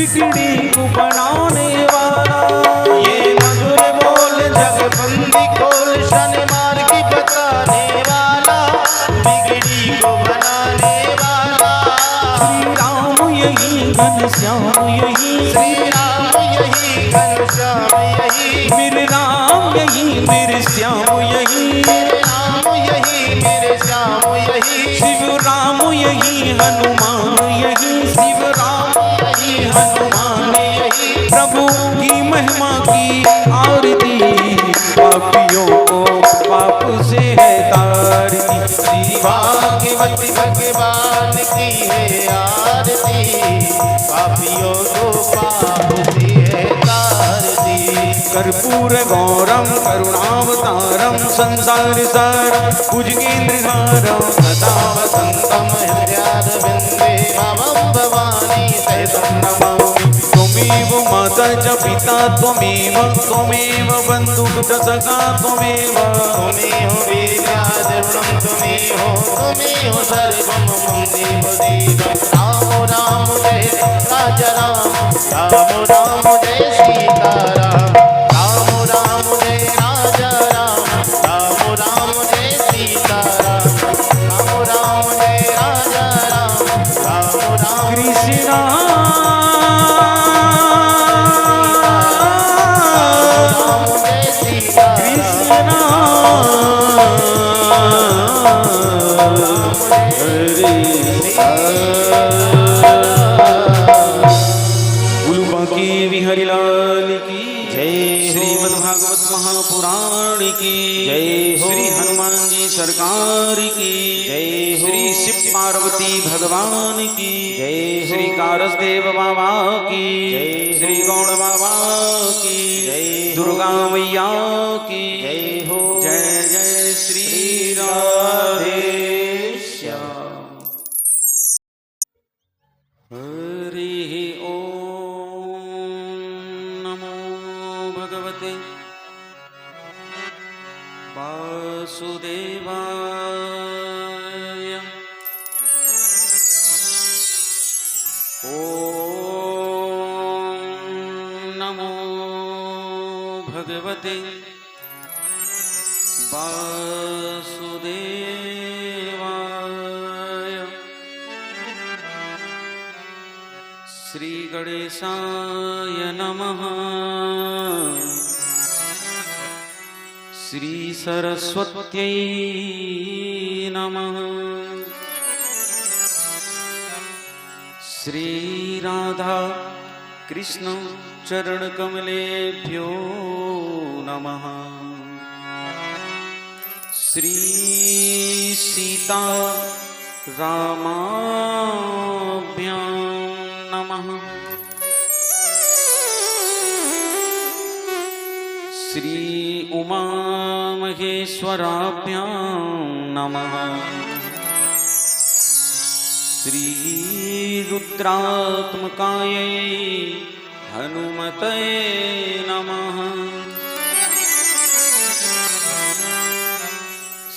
बिगड़ी को बनाने वाला। ये मधुर बोल जगबंदी खोल शन मार की बताने वाला, बिगड़ी को बनाने वाला। श्री राम यही घनश्याम यही, श्री राम यही घनश्याम यही, मेरे राम यही मेरे श्याम यही, मेरे राम यही मेरे श्याम यही, शिव राम यही हनुमान यही, शिव राम यही हनुमान यही। प्रभु की महिमा की आरती, पापियों को पाप से है तारती। भाग्यवती भगवान की है आरती, पापियों को पाप से है तारती। कर्पूर गौरम करुणावतारम संसार सारम भुजगेन्द्रहारम सदा वसंतम हृदयारविंदे भवं भवानी सहितं नमामि। त्वमेव माता च पिता त्वमेव, त्वमेव बन्धुः च सखा त्वमेव, त्वमेव वीर्यादिर्वणं त्वमेव, त्वमेव सर्वं मम देव देव। राम राम जय राजा राम, राम राम जय सीताराम, राम राम जय राजा राम, राम राम जय सीताराम, राम राम जय राजा राम, राम राम कृष्ण राम जय सीताराम। की विहरिलाल की जय। श्रीमद्भागवत महापुराण की जय। श्री हनुमान जी सरकार की जय। श्री शिव पार्वती भगवान की जय। श्री कारसदेव बाबा की जय। श्री गौड़ बाबा की जय। दुर्गा मैया की जय हो। जय जय श्री राधे श्याम। हरि ओम नमो भगवते वासुदेवाय। ओम नमो भगवते वासुदेवाय। श्री गणेशाय नमः। श्री सरस्वत्यै नमः। श्री राधा कृष्ण चरण कमलेभ्यो नमः। श्री सीता रामाभ्यां नमः। श्री उमा महेश्वराभ्यां नमः। श्री रुद्रात्मकायै हनुमते नमः।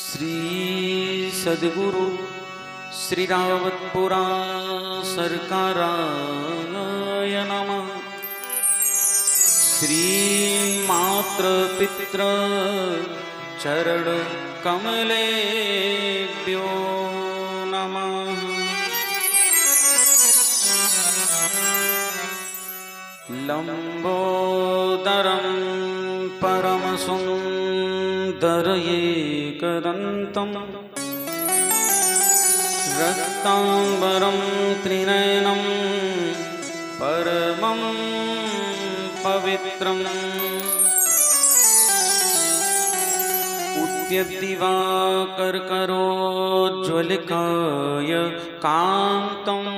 श्री सद्गुरु श्री रावतपुरा सरकाराय नमः। श्री मात्र पित्र चरण कमलेभ्यो नमः। लंबोदरं परमसुन्दरयेकदन्तं रक्तांबरं त्रिनयनं परमं पवित्रम् उद्यद्दिवाकरकरोज्ज्वलकाय कान्तम्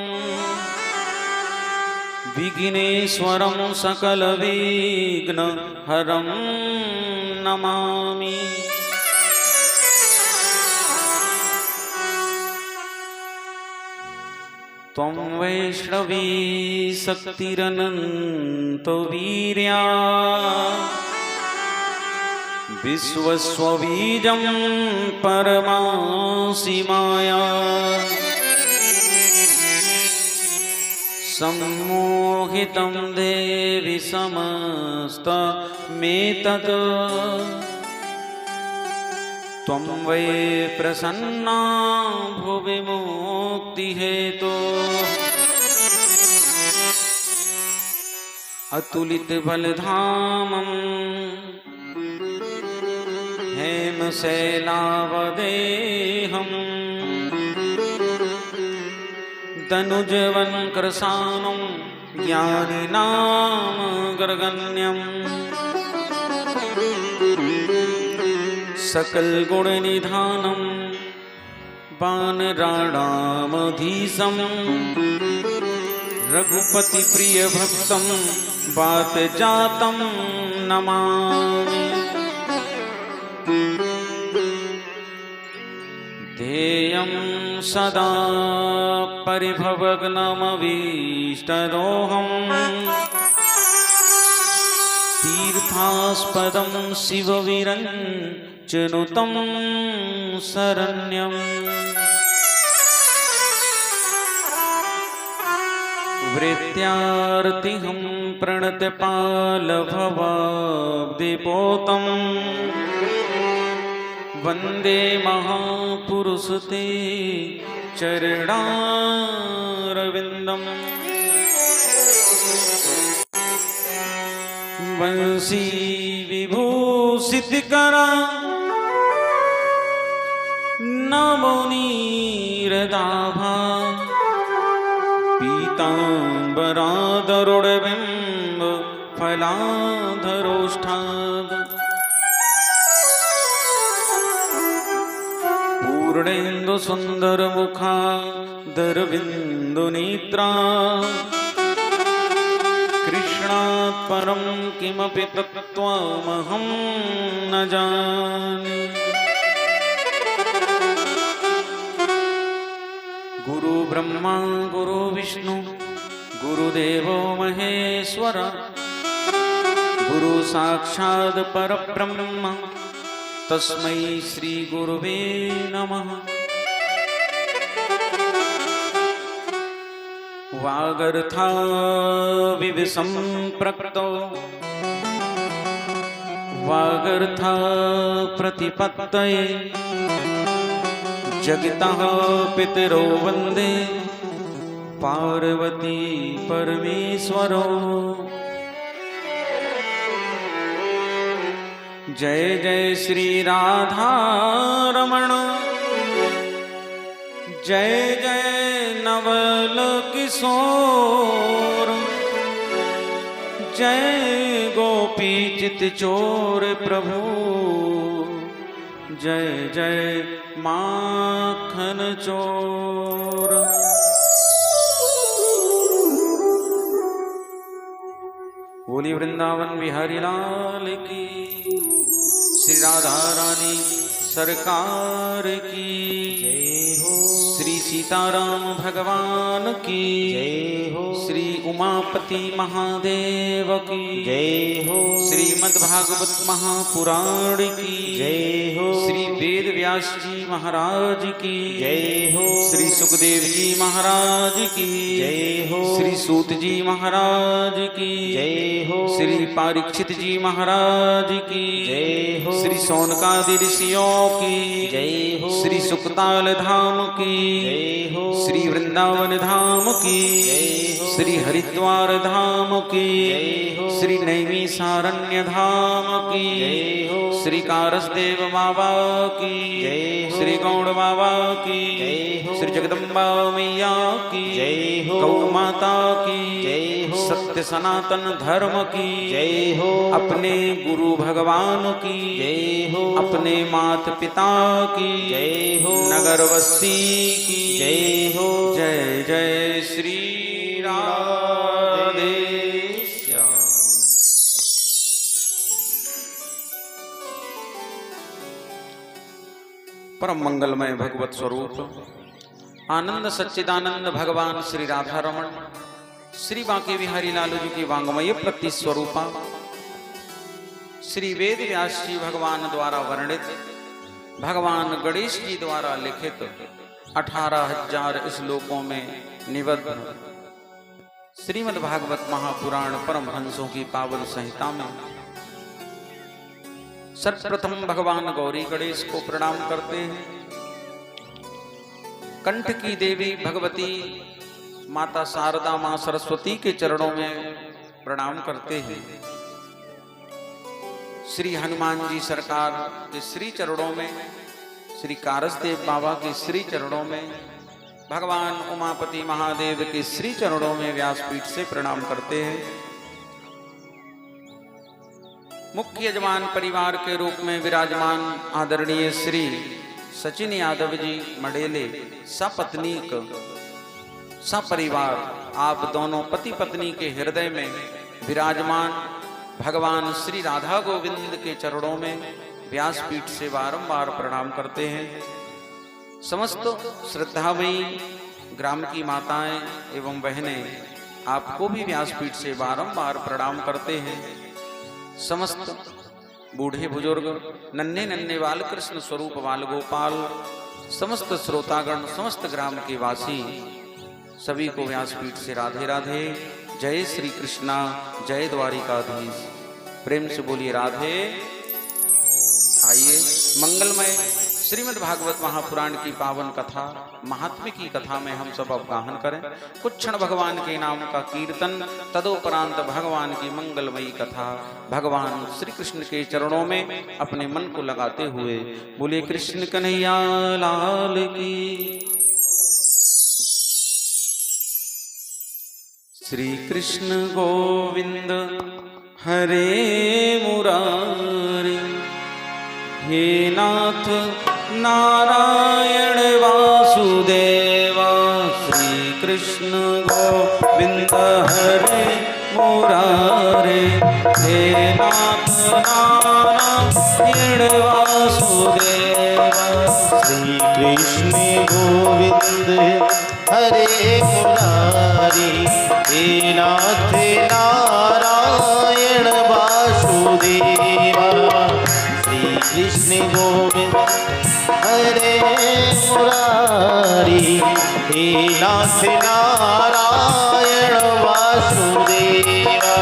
विघ्नेश्वरं सकलविघ्नहरं नमामि। त्वं वैष्णवी शक्तिरनन्तवीर्या विश्वस्वबीजं परमासि माया। सम्मोहितं देवि समस्तमेतत् त्वं वै प्रसन्ना भुवि मुक्तिहेतोः अतुलितबलधामम् हेमशैलावदेहम् तनुजवन्कृशानं ज्ञानिनामग्रगण्यम् सकलगुणनिधानं वानराणामधीशम् रघुपतिप्रियभक्तं वातजातं नमामि ध्येयं सदा परिभवग्नमभीष्टदोहम् तीर्थास्पदं शिवविरञ्चनुतं शरण्यम् वृत्यार्तिहं प्रणतपालभवाब्धिपोतं वन्दे महापुरुषते चरणारविन्दम् वंशी विभूषितकरा नमोनीरदाभा पीताम्बरादरुणबिम्ब फलाधरोष्ठाद पूर्णेन्दु सुन्दरमुखादरविन्दुनेत्रा कृष्णात् परं किमपि तत्त्वमहं न जाने गुरु ब्रह्मा गुरु विष्णु गुरुदेवो महेश्वर गुरु साक्षात् परब्रह्म तस्मै श्री गुरुवे नमः। वागर्थाविसम्पृक्तो वागर्था प्रतिपत्तये जगतः पितरो वन्दे पार्वती परमेश्वरो। जय जय श्री राधा रमण जय जय नवल किशोर जय गोपी चित चोर प्रभु जय जय माखन चोर। बोली वृंदावन बिहारी लाल की श्री राधा रानी सरकार की जय हो। श्री सीताराम भगवान की जय हो। श्री उमापति महादेव की जय हो। श्रीमद्भागवत महापुराण की जय हो। श्री वेद व्यास जी महाराज की जय हो। श्री सुखदेव जी महाराज की जय हो। श्री सूत जी महाराज की जय हो। श्री परीक्षित जी महाराज की जय हो। श्री सौनकादि ऋषियों की जय हो। श्री सुकताल धाम की जय हो। श्री वृंदावन धाम की जय हो। श्री हरिद्वार धाम की जय हो। श्री नैमिषारण्य धाम की जय हो। श्री कारसदेव बाबा की जय हो। श्री गौड़ बाबा की जय हो। श्री जगदम्बा मैया की जय हो। गौ माता की जय हो। सत्य सनातन धर्म की जय हो। अपने गुरु भगवान की जय हो। अपने मात पिता की जय हो। नगर बस्ती की जय हो। जय जय श्री राधे श्याम। परम मंगलमय भगवत स्वरूप आनंद सच्चिदानंद भगवान श्री राधा रमण श्री बांके बिहारी लालू जी की वांगमय प्रति स्वरूपा श्री वेद व्यास जी भगवान द्वारा वर्णित भगवान गणेश जी द्वारा लिखित 18,000 श्लोकों में निबद्ध श्रीमद् भागवत महापुराण परमहंसों की पावन संहिता में सर्वप्रथम भगवान गौरी गणेश को प्रणाम करते हैं। कंठ की देवी भगवती माता शारदा मां सरस्वती के चरणों में प्रणाम करते हैं। श्री हनुमान जी सरकार के श्री चरणों में, श्री कारसदेव बाबा के श्री चरणों में, भगवान उमापति महादेव के श्री चरणों में व्यासपीठ से प्रणाम करते हैं। मुख्य यजमान परिवार के रूप में विराजमान आदरणीय श्री सचिन यादव जी मडेले सपत्नीक सपरिवार, आप दोनों पति पत्नी के हृदय में विराजमान भगवान श्री राधा गोविंद के चरणों में व्यासपीठ से बारंबार प्रणाम करते हैं। समस्त श्रद्धामयी ग्राम की माताएं एवं बहनें आपको भी व्यासपीठ से बारंबार प्रणाम करते हैं। समस्त बूढ़े बुजुर्ग, नन्हे नन्हे बाल कृष्ण स्वरूप बाल गोपाल, समस्त श्रोतागण, समस्त ग्राम के वासी सभी को व्यासपीठ से राधे राधे, जय श्री कृष्णा, जय द्वारिकाधीश। प्रेम से बोलिए राधे। आइए मंगलमय श्रीमद् भागवत महापुराण की पावन कथा, महात्म्य की कथा में हम सब अवगाहन करें। कुछ क्षण भगवान के नाम का कीर्तन, तदोपरांत भगवान की मंगलमयी कथा भगवान श्री कृष्ण के चरणों में अपने मन को लगाते हुए बोले कृष्ण कन्हैया लाल की। श्री कृष्ण गोविंद हरे मुरारी, हे नाथ नारायण वासुदेवा। श्री कृष्ण गोविंद हरे मुरारे, हे नाथ नारायण वासुदेवा। श्री कृष्ण गोविंद हरे मुरारी, हे नाथ नारायण वासुदेवा। श्री कृष्ण गोविंद हरे मुरारी, हे नाथ नारायण वासुदेवा।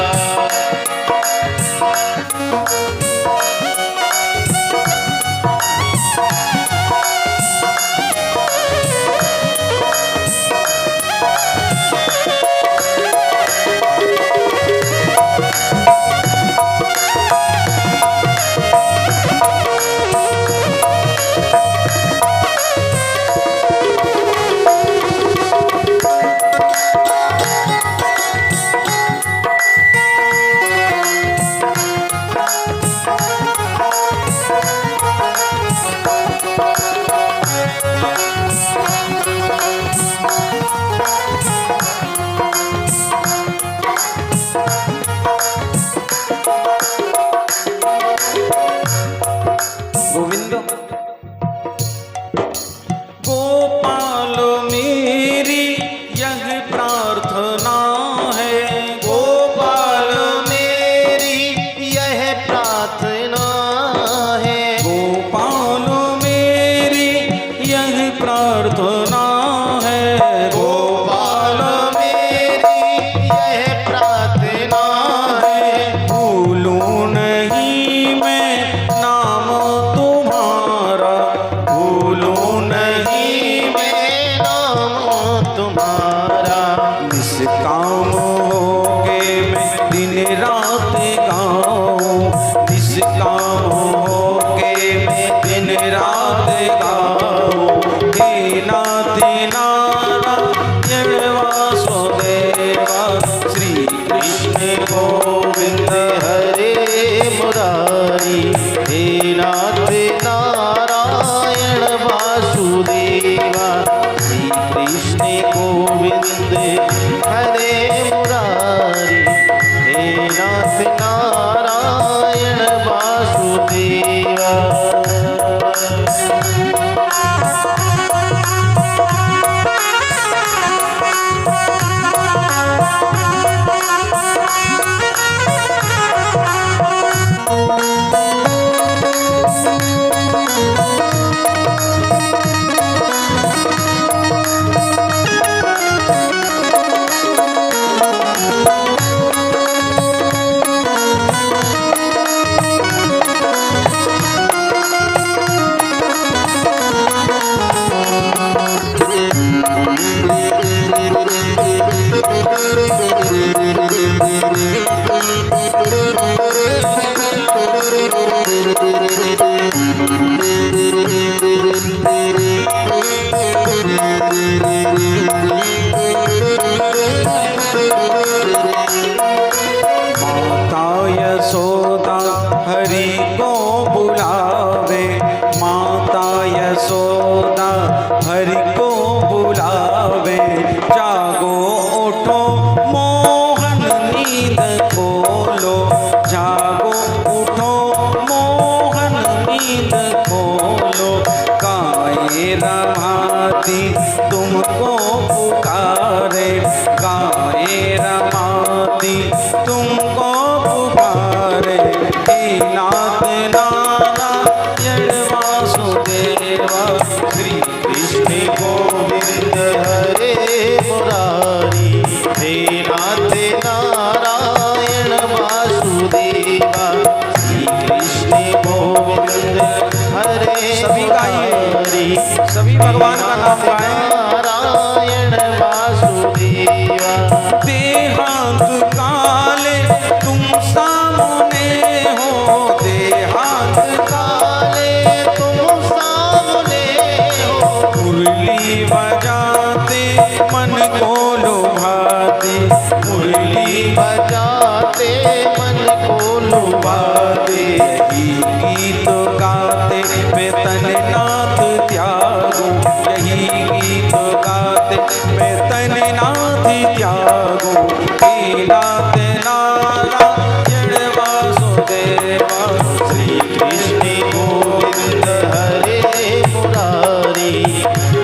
हरि को बुलावे, माता यशोदा हरि को बुलावे। जागो उठो मोहन नींद खोलो, जागो उठो मोहन नींद खोलो। गाये रमाती तुमको पुकारे, गाये रमाती तुमको पुकारे। हे नाथ नारायण वासुदेवा, श्री कृष्ण गोविंद हरे मुरारी। हे नाथ नारायण वासुदेवा, श्री कृष्ण गोविंद हरे सभी गाइए, मुरारी। सभी भगवान का नाम गाएं। नारायण वासुदेवा। देहांत काले तुम सामने हो, देहांत काले तुम सामने हो। मुरली बजाते मन को लुभाते, मुरली बजाते मन को लुभाते। यही गीत गाते मैं तन नाथ त्यागो, यही गीत गाते मैं तन नाथ त्यागो। हे नाथ नारायण वासुदेवा, श्री कृष्ण गोविंद हरे मुरारी।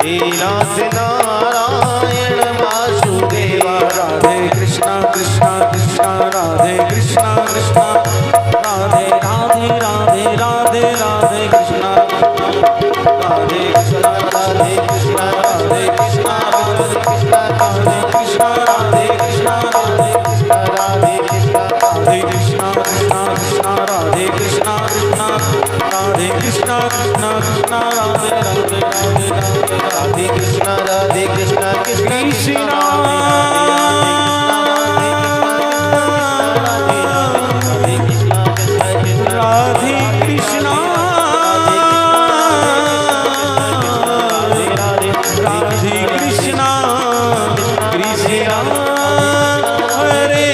हे नाथ नारायण वासुदेवा। राधे कृष्णा कृष्णा कृष्णा राधे कृष्णा कृष्णा, राधे राधे राधे राधे राधे कृष्णा, राधे कृष्णा राधे कृष्ण राधे कृष्णा राधे कृष्ण राधे कृष्णा राधे कृष्णा राधे कृष्णा राधे कृष्ण राधे कृष्णा कृष्णा कृष्णा राधे कृष्णा कृष्णा, राधे कृष्णा कृष्णा कृष्णा राधे राधे राधे राधे राधे कृष्ण राधे कृष्ण कृष्ण कृष्णा। राधे कृष्णा राधे कृष्णा कृष्णा हरे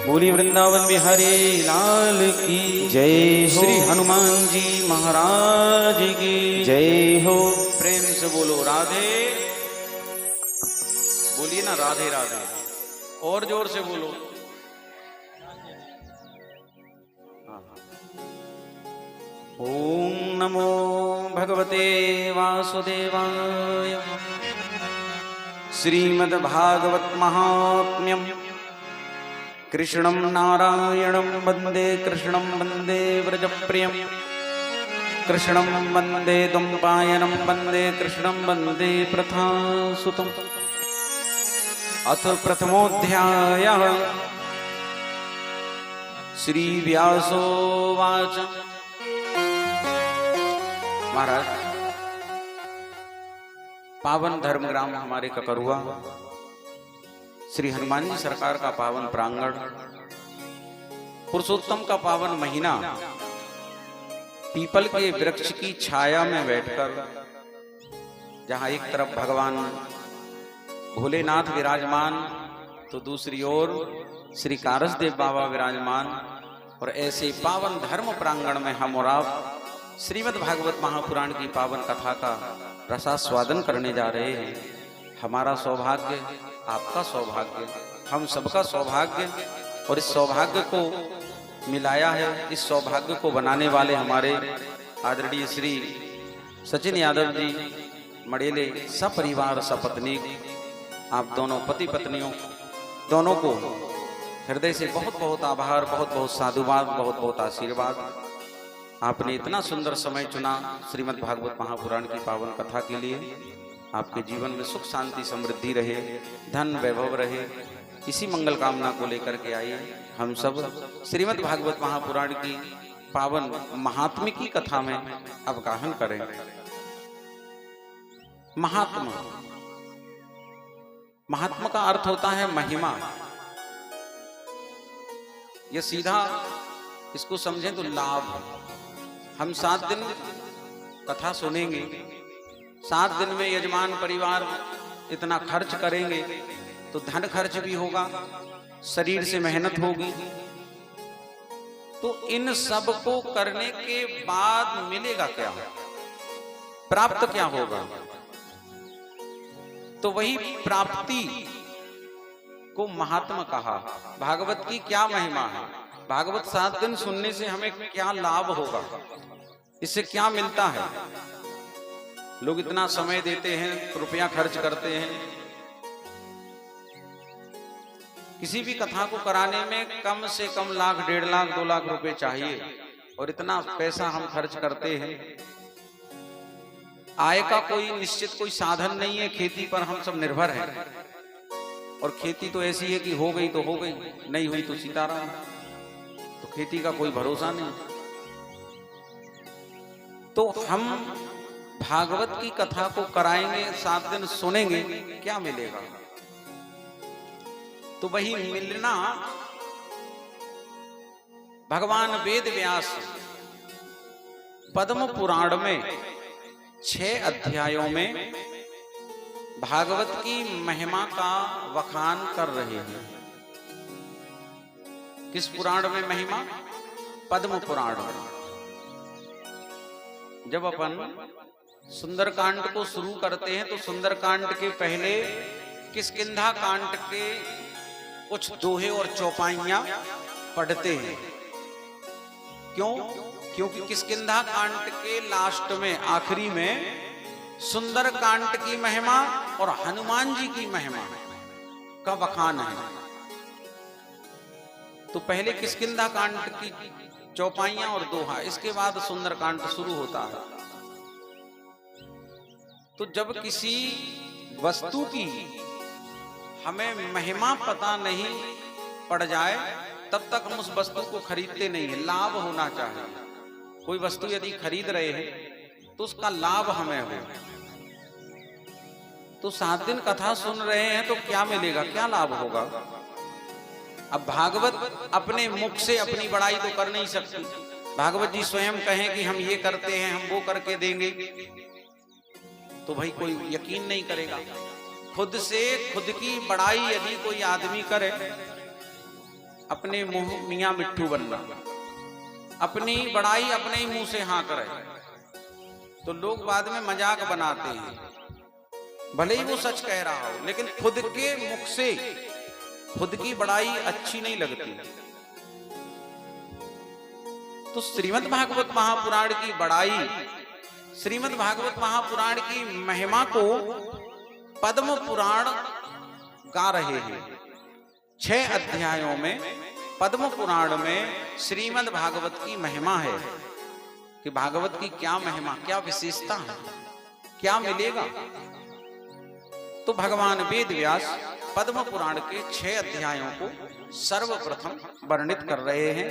बोली वृंदावन बिहारी लाल की जय। श्री हनुमान जी महाराज की जय हो। प्रेम से बोलो राधे, बोलिए ना राधे राधे, और जोर से बोलो। ओम नमो भगवते वासुदेवाय। श्रीमद्भागवत महात्म्यम। कृष्णं नारायणं वन्दे, कृष्णं वन्दे व्रजप्रियं, कृष्णं वन्दे द्वैपायनं वन्दे, कृष्णं वन्दे प्रथासुतम्। अथ प्रथमोऽध्यायः। श्री व्यासोवाच। महाराज, पावन धर्म ग्राम हमारे ककरुआ, श्री हनुमान जी सरकार का पावन प्रांगण, पुरुषोत्तम का पावन महीना, पीपल के वृक्ष की छाया में बैठकर, जहां एक तरफ भगवान भोलेनाथ विराजमान तो दूसरी ओर श्री कारसदेव बाबा विराजमान, और ऐसे पावन धर्म प्रांगण में हम और आप श्रीमद् भागवत महापुराण की पावन कथा का रसास्वादन करने जा रहे हैं। हमारा सौभाग्य, आपका सौभाग्य, हम सबका सौभाग्य, और इस सौभाग्य को मिलाया है, इस सौभाग्य को बनाने वाले हमारे आदरणीय श्री सचिन यादव जी मड़ेले सपरिवार सपत्नी, आप दोनों पति पत्नियों दोनों को हृदय से बहुत बहुत आभार, बहुत बहुत साधुवाद, बहुत बहुत आशीर्वाद। आपने इतना सुंदर समय चुना श्रीमद् भागवत महापुराण की पावन कथा के लिए। आपके जीवन में सुख शांति समृद्धि रहे, धन वैभव रहे, इसी मंगल कामना को लेकर के आइए हम सब श्रीमद् भागवत महापुराण की पावन महात्म्य की कथा में अवगाहन करें। महात्मा, महात्मा का अर्थ होता है महिमा। यह सीधा इसको समझें तो लाभ। हम 7 दिन कथा सुनेंगे, 7 दिन में यजमान परिवार इतना खर्च करेंगे तो धन खर्च भी होगा, शरीर से मेहनत होगी। तो इन सब को करने के बाद मिलेगा क्या, प्राप्त क्या होगा? तो वही प्राप्ति को महात्मा कहा। भागवत की क्या महिमा है, भागवत 7 दिन सुनने से हमें क्या लाभ होगा, इससे क्या मिलता है? लोग इतना समय देते हैं, रुपया खर्च करते हैं, किसी भी कथा को कराने में कम से कम लाख, 1.5 लाख, 2 लाख रुपए चाहिए, और इतना पैसा हम खर्च करते हैं। आय का कोई निश्चित कोई साधन नहीं है, खेती पर हम सब निर्भर हैं, और खेती तो ऐसी है कि हो गई तो हो गई, नहीं हुई तो सीताराम। तो खेती का कोई भरोसा नहीं। तो हम भागवत की कथा को कराएंगे, 7 दिन सुनेंगे, क्या मिलेगा? तो वही मिलना भगवान वेद व्यास पद्म पुराण में 6 अध्यायों में भागवत की महिमा का वखान कर रहे हैं। किस पुराण में महिमा? पद्म पुराण में। जब अपन सुंदरकांड को शुरू करते हैं तो सुंदरकांड के पहले किष्किंधा कांड के कुछ दोहे और चौपाइयां पढ़ते हैं। क्यों? क्योंकि किष्किंधा कांड के लास्ट में, आखिरी में सुंदरकांड की महिमा और हनुमान जी की महिमा का वखान है। तो पहले किष्किंधा कांड की चौपाइयां और दोहा, इसके बाद सुंदरकांड शुरू होता है। तो जब किसी वस्तु की हमें महिमा पता नहीं पड़ जाए तब तक हम उस वस्तु को खरीदते नहीं है। लाभ होना चाहिए। कोई वस्तु यदि खरीद रहे हैं तो उसका लाभ हमें हो। तो 7 दिन कथा सुन रहे हैं तो क्या मिलेगा, क्या लाभ होगा? अब भागवत अपने मुख से अपनी बड़ाई तो कर नहीं सकती। भागवत जी स्वयं कहें कि हम ये करते हैं, हम वो करके देंगे, तो भाई कोई यकीन नहीं करेगा। खुद से खुद की बड़ाई यदि कोई आदमी करे, अपने मुंह मियां मिट्ठू बनना, अपनी बड़ाई अपने ही मुंह से हाँ करे, तो लोग बाद में मजाक बनाते हैं। भले ही वो सच कह रहा हो, लेकिन खुद के मुख से खुद की बड़ाई अच्छी नहीं लगती। तो श्रीमद् भागवत महापुराण की बड़ाई, श्रीमद् भागवत महापुराण की महिमा को पद्म पुराण गा रहे हैं। 6 अध्यायों में पद्म पुराण में श्रीमद् भागवत की महिमा है कि भागवत की क्या महिमा, क्या विशेषता है, क्या मिलेगा। तो भगवान वेद व्यास पद्म पुराण के 6 अध्यायों को सर्वप्रथम वर्णित कर रहे हैं।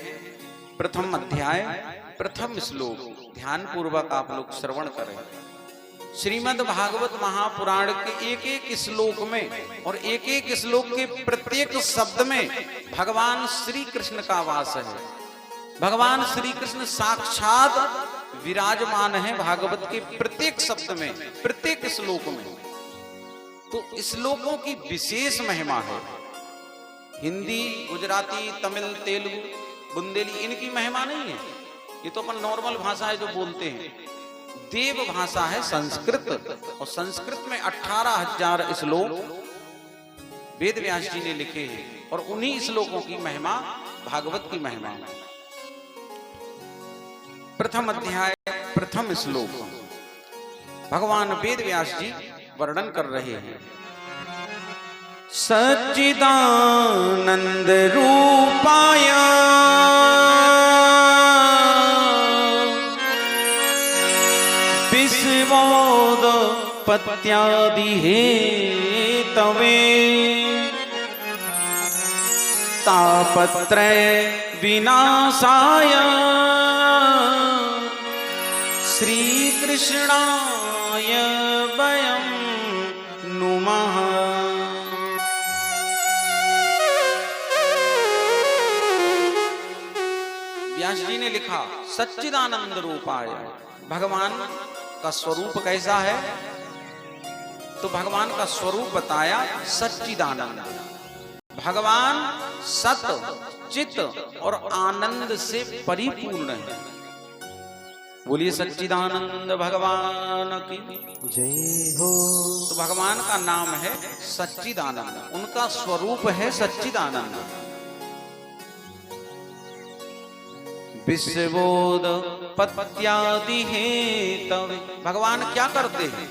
प्रथम अध्याय, प्रथम श्लोक ध्यान पूर्वक आप लोग श्रवण करें। श्रीमद् भागवत महापुराण के एक एक श्लोक में और एक एक श्लोक के प्रत्येक शब्द में भगवान श्री कृष्ण का वास है। भगवान श्री कृष्ण साक्षात विराजमान है भागवत के प्रत्येक शब्द में, प्रत्येक श्लोक में। तो श्लोकों की विशेष महिमा है। हिंदी, गुजराती, तमिल, तेलुगु, बुंदेली, इनकी महिमा नहीं है। ये तो अपन नॉर्मल भाषा है जो बोलते हैं। देव भाषा है संस्कृत, और संस्कृत में 18,000 श्लोक वेद व्यास जी ने लिखे हैं, और उन्हीं श्लोकों की महिमा भागवत की महिमा है। प्रथम अध्याय, प्रथम श्लोक भगवान वेद व्यास जी वर्णन कर रहे हैं। सच्चिदानंद रूपाय विश्वोदपत्यादि हेतवे तापत्रय विनाशाय श्री कृष्णाय वयं नुमः। व्यास जी ने लिखा सच्चिदानंद रूपाय। भगवान का स्वरूप कैसा है? तो भगवान का स्वरूप बताया सच्चिदानंद। भगवान सत चित और आनंद से परिपूर्ण है। बोलिए सच्चिदानंद भगवान की जय हो। तो भगवान का नाम है सच्चिदानंद, उनका स्वरूप है सच्चिदानंद। विश्वबोध पत्यादि हेतवे, भगवान क्या करते हैं?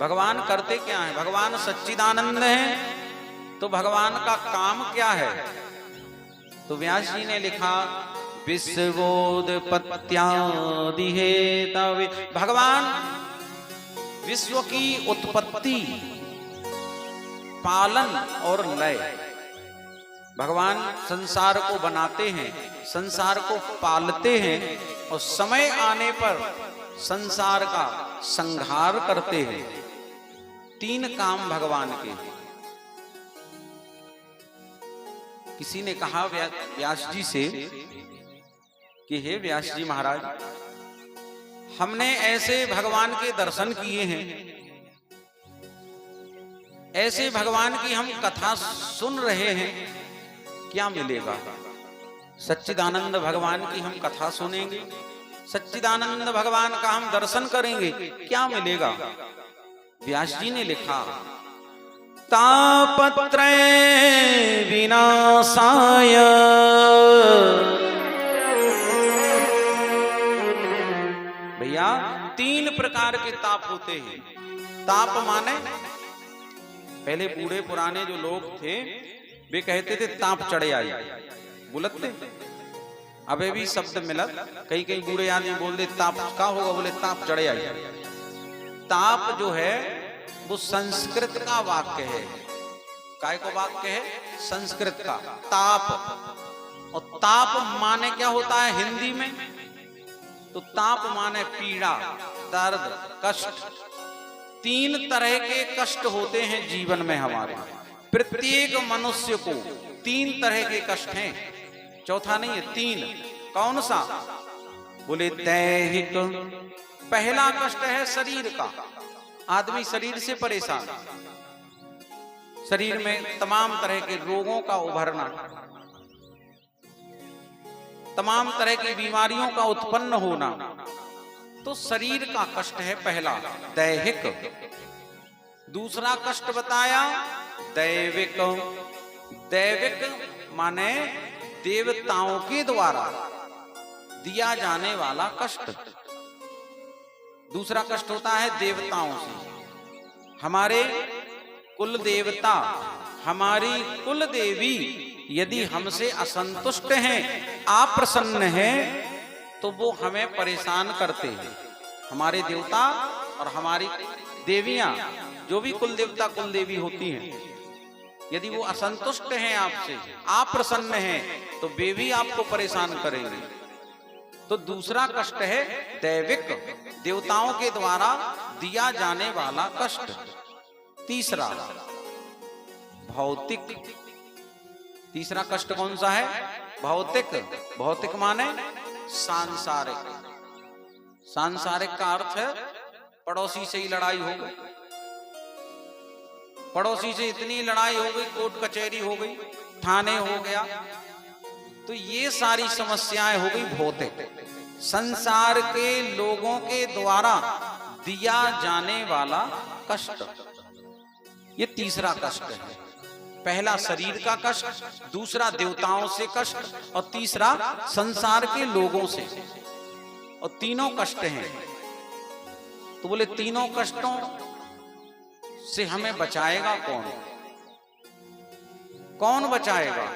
भगवान करते क्या है? भगवान सच्चिदानंद है तो भगवान का काम क्या है? तो व्यास जी ने लिखा विश्वबोध पत्यादि हेतवे, भगवान विश्व की उत्पत्ति, पालन और लय, भगवान संसार को बनाते हैं, संसार को पालते हैं और समय आने पर संसार का संहार करते हैं। तीन काम भगवान के। किसी ने कहा व्यास जी से कि हे व्यास जी महाराज, हमने ऐसे भगवान के दर्शन किए हैं, ऐसे भगवान की हम कथा सुन रहे हैं, क्या मिलेगा? सच्चिदानंद भगवान की हम कथा सुनेंगे, सच्चिदानंद भगवान का हम दर्शन करेंगे, क्या मिलेगा? व्यास जी ने लिखा तापत्रय विनाशाय भैया, तीन प्रकार के ताप होते हैं। ताप माने, पहले बूढ़े पुराने जो लोग थे वे कहते थे ताप चढ़े आई, बोलते अबे भी शब्द मिलत, कई कई बूढ़े आदमी बोल दे ताप का होगा, बोले ताप चढ़े आई। ताप जो है वो संस्कृत का वाक्य है। काय को वाक्य है? संस्कृत का ताप। और ताप माने क्या होता है हिंदी में? तो ताप माने पीड़ा, दर्द, कष्ट। तीन तरह के कष्ट होते हैं जीवन में हमारे। प्रत्येक मनुष्य को तीन तरह के कष्ट हैं, चौथा नहीं है, तीन। कौन सा? बोले दैहिक। पहला कष्ट है शरीर का, आदमी शरीर से परेशान, शरीर में तमाम तरह के रोगों का उभरना, तमाम तरह की बीमारियों का उत्पन्न होना, तो शरीर का कष्ट है पहला, दैहिक। दूसरा कष्ट बताया दैविक। दैविक माने देवताओं के द्वारा दिया जाने वाला कष्ट। दूसरा कष्ट होता है देवताओं से। हमारे कुल देवता, हमारी कुल देवी यदि हमसे असंतुष्ट हैं, अप्रसन्न हैं, तो वो हमें परेशान करते हैं। हमारे देवता और हमारी देवियां, जो भी कुल देवता कुल देवी होती हैं, यदि वो असंतुष्ट हैं आपसे, अप्रसन्न हैं, तो वे भी आपको परेशान करेंगे। तो दूसरा कष्ट है दैविक, देवताओं के द्वारा दिया जाने वाला कष्ट। तीसरा भौतिक। तीसरा कष्ट कौन सा है? भौतिक। भौतिक माने सांसारिक। सांसारिक का अर्थ है पड़ोसी से ही लड़ाई हो गई, पड़ोसी से इतनी लड़ाई हो गई, कोर्ट कचहरी हो गई, थाने हो गया, तो ये सारी समस्याएं हो गई भौतिक। संसार के लोगों के द्वारा दिया जाने वाला कष्ट, ये तीसरा कष्ट है। पहला शरीर का कष्ट, दूसरा देवताओं से कष्ट और तीसरा संसार के लोगों से। और तीनों कष्ट हैं। तो बोले तीनों कष्टों से हमें बचाएगा कौन? कौन बचाएगा?